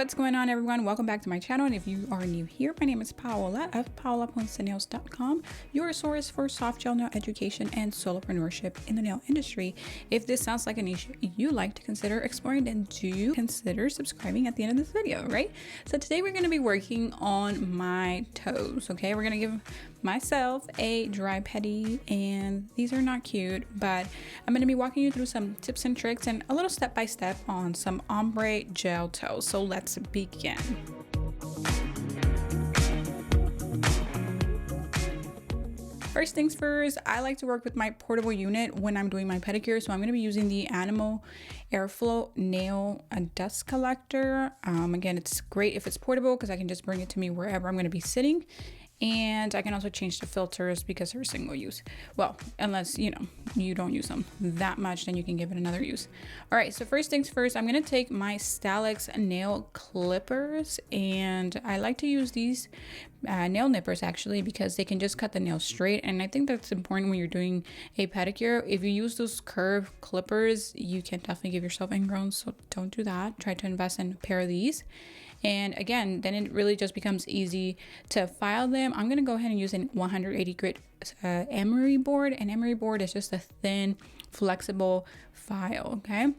What's going on, everyone? Welcome back to my channel, and if you are new here, my name is Paola of paolaponcenails.com, your source for soft gel nail education and solopreneurship in the nail industry. If this sounds like a niche you like to consider exploring, then do consider subscribing at the end of this video, right? So today we're going to be working on my toes, okay? We're going to give myself a dry pedi, and these are not cute, but I'm going to be walking you through some tips and tricks and a little step-by-step on some ombre gel toes. So let's begin. First things first, I like to work with my portable unit when I'm doing my pedicure. So I'm going to be using the Anemone Airflow Nail Dust Collector. Again, it's great if it's portable because I can just bring it to me wherever I'm going to be sitting. And I can also change the filters because they're single use. Well, unless, you know, you don't use them that much, then you can give it another use. All right, so first things first, I'm gonna take my Stalex nail clippers, and I like to use these nail nippers actually because they can just cut the nail straight. And I think that's important when you're doing a pedicure. If you use those curved clippers, you can definitely give yourself ingrowns, so don't do that. Try to invest in a pair of these. And again, then it really just becomes easy to file them. I'm gonna go ahead and use a 180 grit emery board. An emery board is just a thin, flexible file, okay?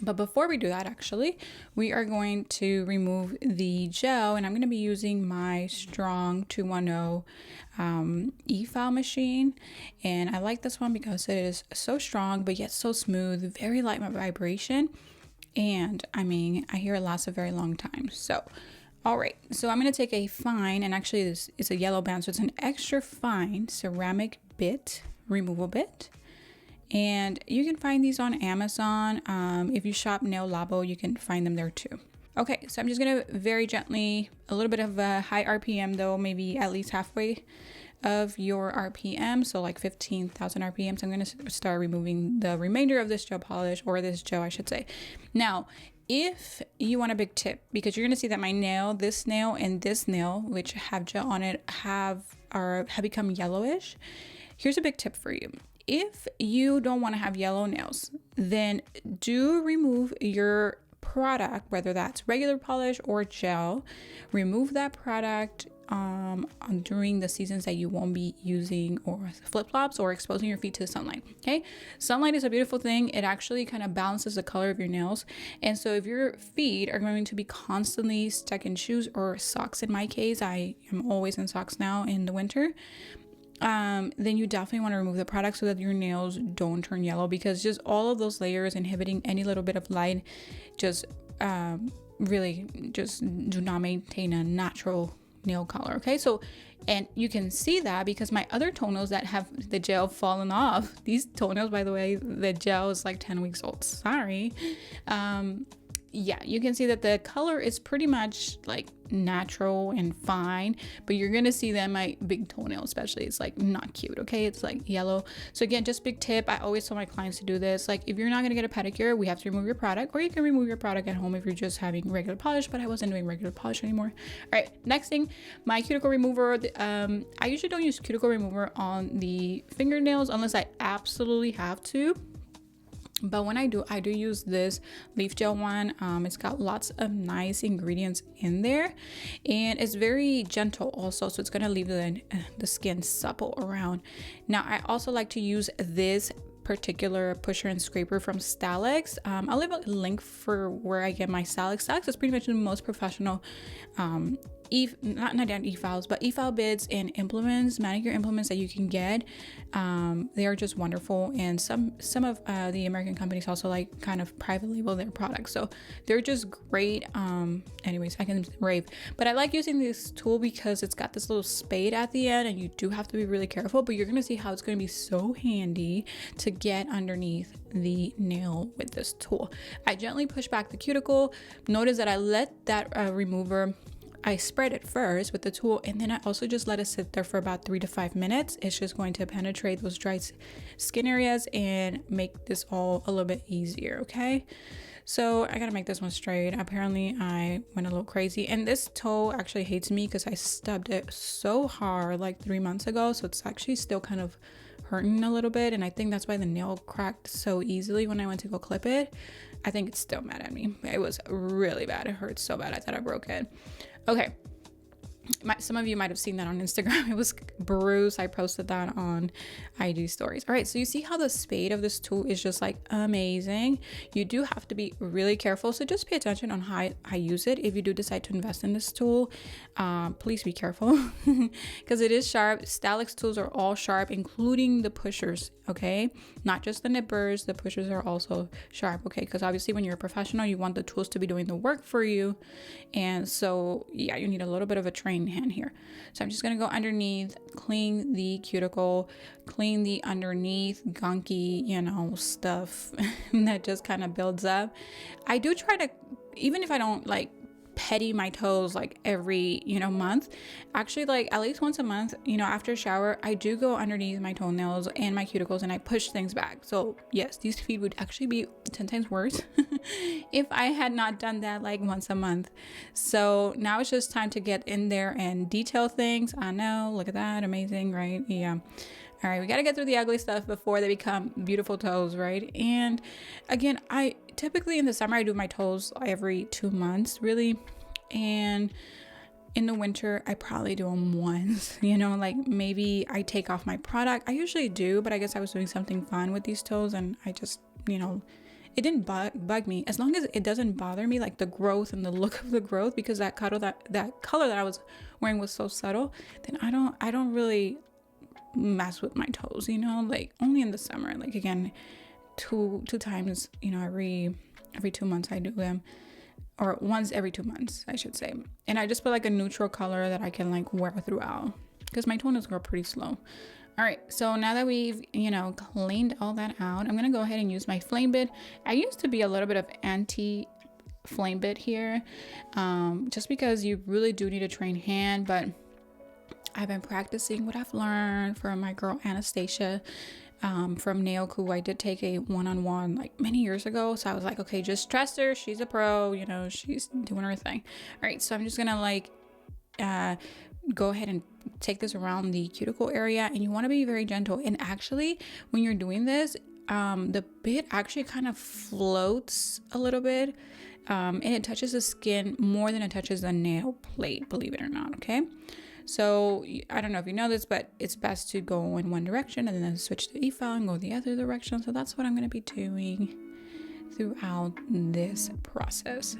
But before we do that, actually, we are going to remove the gel, and I'm going to be using my Strong 210 Efile machine. And I like this one because it is so strong, but yet so smooth, very light vibration. And I mean, I hear it lasts a very long time. So, all right, so I'm going to take a fine, and actually this is a yellow band, so it's an extra fine ceramic bit, removal bit. And you can find these on Amazon. If you shop Nail Labo, you can find them there too. Okay, so I'm just gonna very gently, a little bit of a high RPM though, maybe at least halfway of your RPM, so like 15,000 RPM. So I'm gonna start removing the remainder of this gel polish, or this gel, I should say. Now, if you want a big tip, because you're gonna see that my nail, this nail and this nail, which have gel on it, have become yellowish. Here's a big tip for you. If you don't want to have yellow nails, then do remove your product, whether that's regular polish or gel. Remove that product during the seasons that you won't be using or flip-flops or exposing your feet to the sunlight. Okay, sunlight is a beautiful thing. It actually kind of balances the color of your nails. And so if your feet are going to be constantly stuck in shoes or socks, in my case, I am always in socks now in the winter, then you definitely want to remove the product so that your nails don't turn yellow, because just all of those layers inhibiting any little bit of light just really just do not maintain a natural nail color. Okay, so, and you can see that because my other toenails that have the gel fallen off, these toenails, by the way, the gel is like 10 weeks old, sorry. Yeah, you can see that the color is pretty much like natural and fine, but you're gonna see that my big toenail especially, it's like not cute. Okay, it's like yellow. So again, just big tip, I always tell my clients to do this. Like, if you're not gonna get a pedicure, we have to remove your product, or you can remove your product at home if you're just having regular polish, but I wasn't doing regular polish anymore. All right, next thing, my cuticle remover. I usually don't use cuticle remover on the fingernails unless I absolutely have to. But when I do use this leaf gel one. It's got lots of nice ingredients in there, and it's very gentle also, so it's gonna leave the skin supple around. Now, I also like to use this particular pusher and scraper from Stalex. I'll leave a link for where I get my Stalex. Stalex is pretty much the most professional not e-files, but e-file bits and implements, manicure implements that you can get. They are just wonderful, and some of the American companies also like kind of private label their products, so they're just great. Anyways, I can rave, but I like using this tool because it's got this little spade at the end, and you do have to be really careful, but you're gonna see how it's going to be so handy to get underneath the nail with this tool. I gently push back the cuticle. Notice that I let that remover, I spread it first with the tool, and then I also just let it sit there for about 3 to 5 minutes. It's just going to penetrate those dry skin areas and make this all a little bit easier. Okay, so I gotta make this one straight. Apparently I went a little crazy, and this toe actually hates me because I stubbed it so hard like 3 months ago, so it's actually still kind of hurting a little bit, and I think that's why the nail cracked so easily when I went to go clip it. I think it's still mad at me. It was really bad. It hurts so bad. I thought I broke it. Okay. Some of you might have seen that on Instagram. It was bruised. I posted that on IG stories. All right, so you see how the spade of this tool is just like amazing. You do have to be really careful, so just pay attention on how I use it. If you do decide to invest in this tool, please be careful because it is sharp. Stylix tools are all sharp, including the pushers, okay? Not just the nippers, the pushers are also sharp, okay? Because obviously when you're a professional, you want the tools to be doing the work for you. And so yeah, you need a little bit of a trained hand here. So I'm just gonna go underneath, clean the cuticle, clean the underneath gunky, you know, stuff that just kind of builds up. I do try to, even if I don't like pedi my toes like every, you know, month, actually like at least once a month, you know, after a shower, I do go underneath my toenails and my cuticles and I push things back. So yes, these feet would actually be 10 times worse if I had not done that like once a month. So now it's just time to get in there and detail things. I know, look at that, amazing, right? Yeah. All right, we got to get through the ugly stuff before they become beautiful toes, right? And again, I typically in the summer, I do my toes every 2 months, really. And in the winter, I probably do them once, you know, like maybe I take off my product. I usually do, but I guess I was doing something fun with these toes and I just, you know, it didn't bug me as long as it doesn't bother me, like the growth and the look of the growth, because that color that I was wearing was so subtle. Then I don't really mess with my toes, you know, like only in the summer. Like again, two times, you know, every 2 months I do them, or once every 2 months I should say. And I just put like a neutral color that I can like wear throughout because my toenails grow pretty slow. All right, so now that we've, you know, cleaned all that out, I'm gonna go ahead and use my flame bit. I used to be a little bit of anti flame bit here, just because you really do need a trained hand, but I've been practicing what I've learned from my girl Anastasia from Nail Coup. I did take a one-on-one like many years ago, so I was like, okay, just trust her, she's a pro, you know, she's doing her thing. All right, so I'm just gonna like go ahead and take this around the cuticle area, and you want to be very gentle. And actually when you're doing this, the bit actually kind of floats a little bit, and it touches the skin more than it touches the nail plate, believe it or not. Okay, so I don't know if you know this, but it's best to go in one direction and then switch to Efile and go the other direction. So that's what I'm going to be doing throughout this process.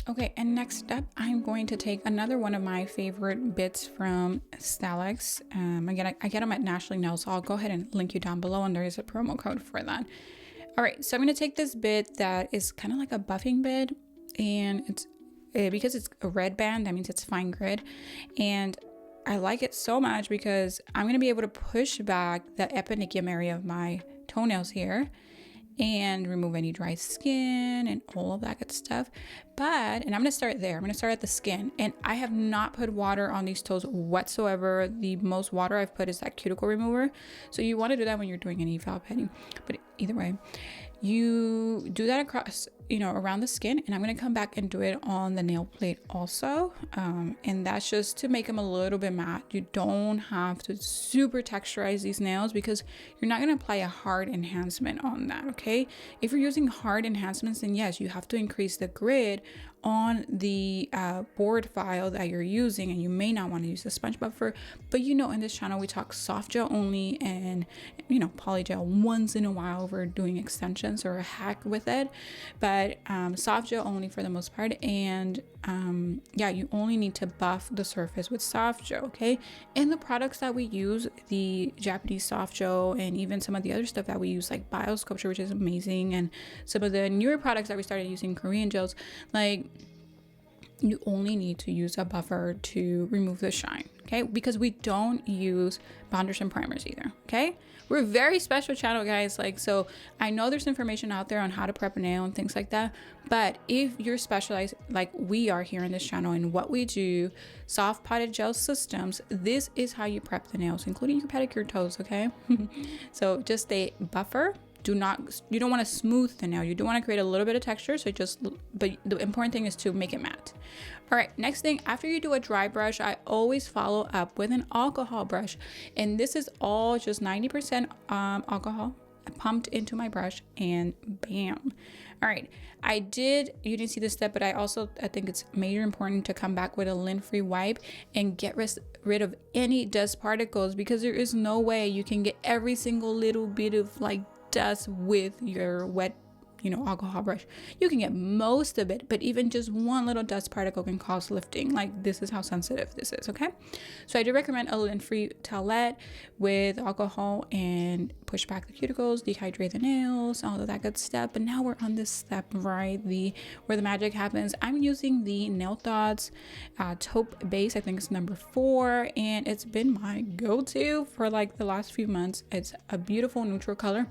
Okay, and next up, I'm going to take another one of my favorite bits from Stylix. Again, I get them at Nationally Nails, so I'll go ahead and link you down below, and there is a promo code for that. All right, so I'm going to take this bit that is kind of like a buffing bit, and it's because it's a red band, that means it's fine grit, and I like it so much because I'm going to be able to push back the eponychium area of my toenails here and remove any dry skin and all of that good stuff. But, and I'm going to start there. I'm going to start at the skin. And I have not put water on these toes whatsoever. The most water I've put is that cuticle remover. So you want to do that when you're doing an Efile pedi. But either way, you do that across, you know, around the skin, and I'm going to come back and do it on the nail plate also. And that's just to make them a little bit matte. You don't have to super texturize these nails because you're not going to apply a hard enhancement on that. Okay, if you're using hard enhancements, then yes, you have to increase the grid on the board file that you're using, and you may not want to use the sponge buffer. But you know, in this channel we talk soft gel only, and you know, poly gel once in a while we're doing extensions or a hack with it, but soft gel only for the most part. And yeah, you only need to buff the surface with soft gel. Okay, and the products that we use, the Japanese soft gel, and even some of the other stuff that we use like Biosculpture, which is amazing, and some of the newer products that we started using, Korean gels, like you only need to use a buffer to remove the shine. Okay, because we don't use bonders and primers either. Okay, we're a very special channel, guys. Like, so I know there's information out there on how to prep a nail and things like that, but if you're specialized like we are here in this channel and what we do, soft potted gel systems, this is how you prep the nails, including your pedicure toes. Okay, so just a buffer. You don't want to smooth the nail. You do want to create a little bit of texture. So but the important thing is to make it matte. All right, next thing, after you do a dry brush, I always follow up with an alcohol brush. And this is all just 90% alcohol pumped into my brush, and bam. All right, you didn't see this step, but I think it's major important to come back with a lint-free wipe and get rid of any dust particles, because there is no way you can get every single little bit of like dust with your wet, you know, alcohol brush. You can get most of it, but even just one little dust particle can cause lifting. Like, this is how sensitive this is. Okay, so I do recommend a lint-free towelette with alcohol and push back the cuticles, dehydrate the nails, all of that good stuff. But now we're on this step, right, where the magic happens. I'm using the Nail Thoughts taupe base. I think it's number 4, and it's been my go-to for like the last few months. It's a beautiful neutral color,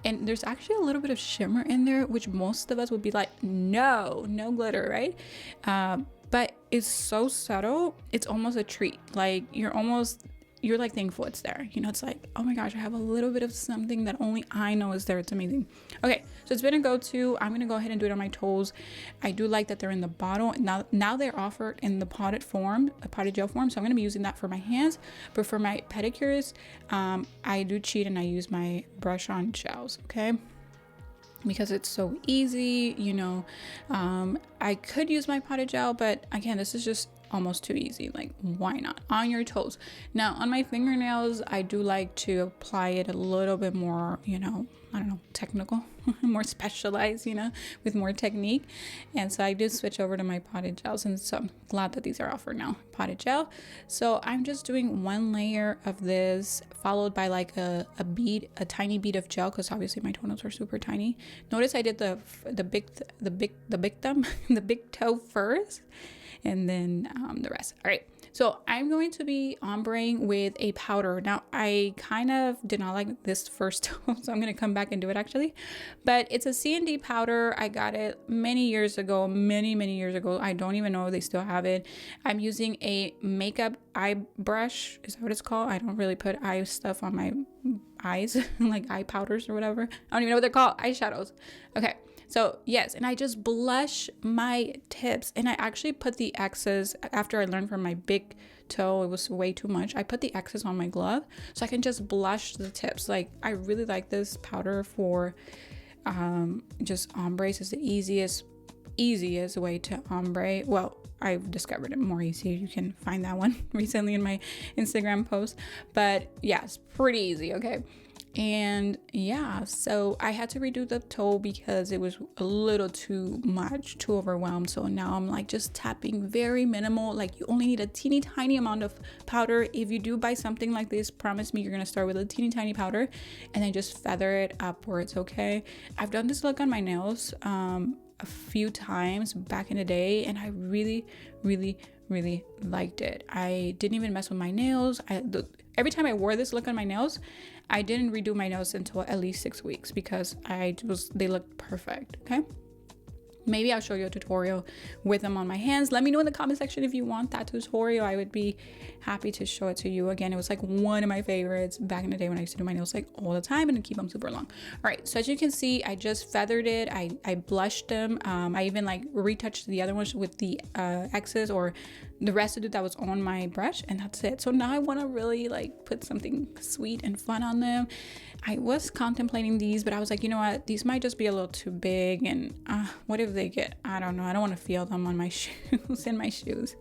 and there's actually a little bit of shimmer in there, which most of us would be like, no glitter, right? But it's so subtle, it's almost a treat. Like, you're like thankful it's there. You know, it's like, oh my gosh, I have a little bit of something that only I know is there. It's amazing. Okay, so it's been a go-to. I'm gonna go ahead and do it on my toes. I do like that they're in the bottle. Now they're offered in the potted gel form, so I'm gonna be using that for my hands. But for my pedicures, I do cheat and I use my brush on gels. Okay, because it's so easy. You know, I could use my potted gel, but again, this is just almost too easy. Like, why not on your toes? Now on my fingernails, I do like to apply it a little bit more, you know, I don't know, technical, more specialized, you know, with more technique. And so I did switch over to my potted gels, and so I'm glad that these are offered now, potted gel. So I'm just doing one layer of this, followed by like a tiny bead of gel, because obviously my toenails are super tiny. Notice I did the big thumb, the big toe first, and then the rest. All right, so I'm going to be ombreing with a powder. Now, I kind of did not like this first toe, so I'm going to come back and do it actually. But it's a C&D powder. I got it many years ago. I don't even know if they still have it. I'm using a makeup eye brush. Is that what it's called? I don't really put eye stuff on my eyes, like eye powders or whatever. I don't even know what they're called. Eyeshadows. Okay. So yes, and I just blush my tips, and I actually put the excess after I learned from my big toe. It was way too much. I put the excess on my glove so I can just blush the tips. Like, I really like this powder for just ombres. It's the easiest way to ombre. Well, I've discovered it more easy. You can find that one recently in my Instagram post, but yeah, it's pretty easy. Okay. And yeah, so I had to redo the toe because it was a little too much, too overwhelmed. So now I'm like just tapping very minimal. Like, you only need a teeny tiny amount of powder. If you do buy something like this, promise me you're gonna start with a teeny tiny powder and then just feather it upwards. Okay, I've done this look on my nails a few times back in the day, and I really liked it. I didn't even mess with my nails. Every time I wore this look on my nails, I didn't redo my nails until at least 6 weeks because they looked perfect. Okay, Maybe I'll show you a tutorial with them on my hands. Let me know in the comment section if you want that tutorial. I would be happy to show it to you. Again, it was like one of my favorites back in the day when I used to do my nails like all the time and keep them super long. All right, so as you can see, I just feathered it. I blushed them. I even like retouched the other ones with the excess or the residue that was on my brush, and that's it. So now I want to really like put something sweet and fun on them. I was contemplating these, but I was like, you know what, these might just be a little too big, and what if they get, I don't know, I don't want to feel them on my shoes, in my shoes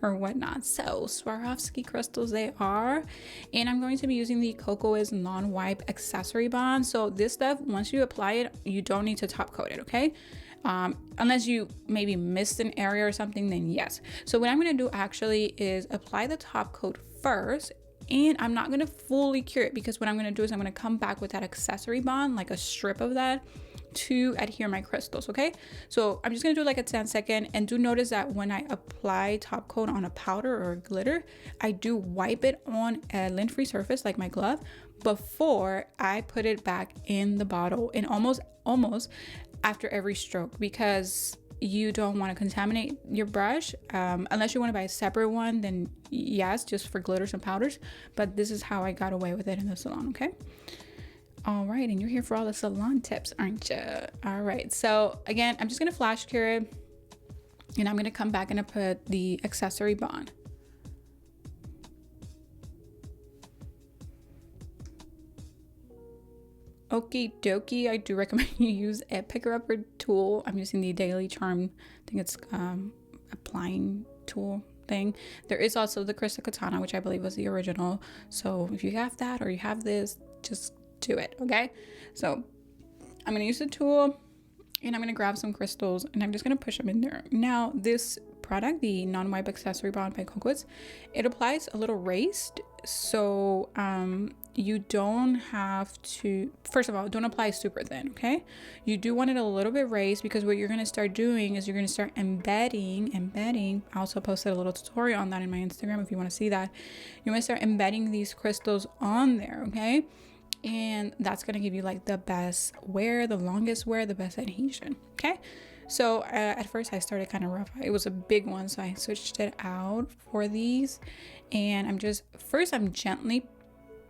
or whatnot. So Swarovski crystals they are, and I'm going to be using the Kokoist non-wipe accessory bond. So this stuff, once you apply it, you don't need to top coat it, okay? Unless you maybe missed an area or something, then yes. So what I'm going to do actually is apply the top coat first, and I'm not going to fully cure it, because what I'm going to do is I'm going to come back with that accessory bond, like a strip of that, to adhere my crystals. Okay, so I'm just going to do like a 10-second, and do notice that when I apply top coat on a powder or a glitter, I do wipe it on a lint-free surface like my glove before I put it back in the bottle, and almost after every stroke, because you don't want to contaminate your brush. Unless you want to buy a separate one, then yes, just for glitters and powders. But this is how I got away with it in the salon. Okay. All right, and you're here for all the salon tips, aren't you? All right, so again, I'm just gonna flash cure it, and I'm gonna come back and put the accessory bond. Okie dokie, I do recommend you use a picker upper tool. I'm using the Daily Charm, I think it's applying tool thing. There is also the Crystal Katana, which I believe was the original. So if you have that or you have this, just do it, okay? So I'm gonna use the tool, and I'm gonna grab some crystals, and I'm just gonna push them in there. Now this product, the non-wipe accessory bond by Kokoist, it applies a little raised, so you don't have to, first of all, don't apply super thin, okay? You do want it a little bit raised, because what you're going to start doing is you're going to start embedding. I also posted a little tutorial on that in my Instagram if you want to see that. You want to start embedding these crystals on there, okay? And that's going to give you like the best wear, the longest wear, the best adhesion, okay? So at first I started kind of rough. It was a big one, so I switched it out for these, and I'm gently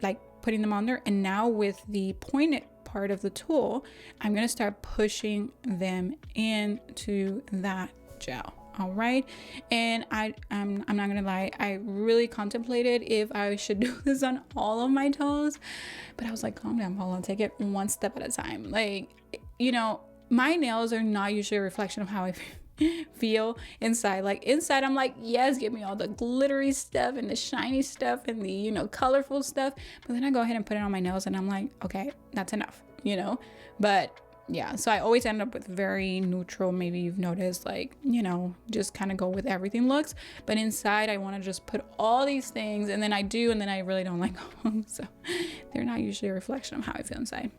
like putting them on there, and now with the pointed part of the tool, I'm gonna start pushing them into that gel. All right, and I'm not gonna lie, I really contemplated if I should do this on all of my toes, but I was like, calm down, Paola, take it one step at a time. Like, you know, my nails are not usually a reflection of how I feel inside. Like inside, I'm like, yes, give me all the glittery stuff and the shiny stuff and the, you know, colorful stuff. But then I go ahead and put it on my nails, and I'm like, okay, that's enough, you know. But yeah, so I always end up with very neutral. Maybe you've noticed, like, you know, just kind of go with everything looks. But inside, I want to just put all these things, and then I do, and then I really don't like them. So they're not usually a reflection of how I feel inside.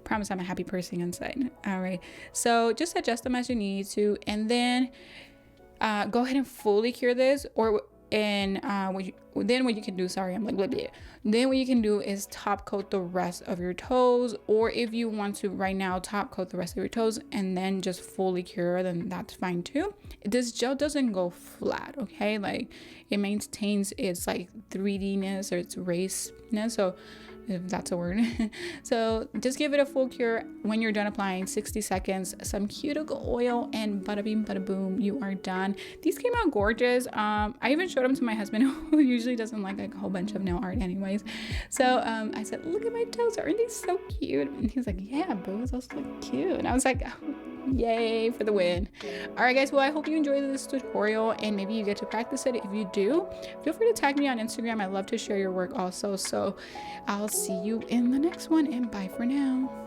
Promise I'm a happy person inside. All right, so just adjust them as you need to, and then go ahead and fully cure this, then what you can do, sorry, I'm like blah, blah. Then what you can do is top coat the rest of your toes, or if you want to right now top coat the rest of your toes and then just fully cure, then that's fine too. This gel doesn't go flat, okay? Like it maintains its like 3D-ness or its raised-ness, so if that's a word. So just give it a full cure. When you're done applying, 60 seconds, some cuticle oil, and bada bing bada boom, you are done. These came out gorgeous. I even showed them to my husband, who usually doesn't like a whole bunch of nail art anyways. So I said, look at my toes, aren't they so cute? And he was like, yeah, boo, those look cute. And I was like, oh, yay for the win. All right, guys, well, I hope you enjoyed this tutorial, and maybe you get to practice it. If you do, feel free to tag me on Instagram. I love to share your work also. So I'll see you in the next one, and bye for now.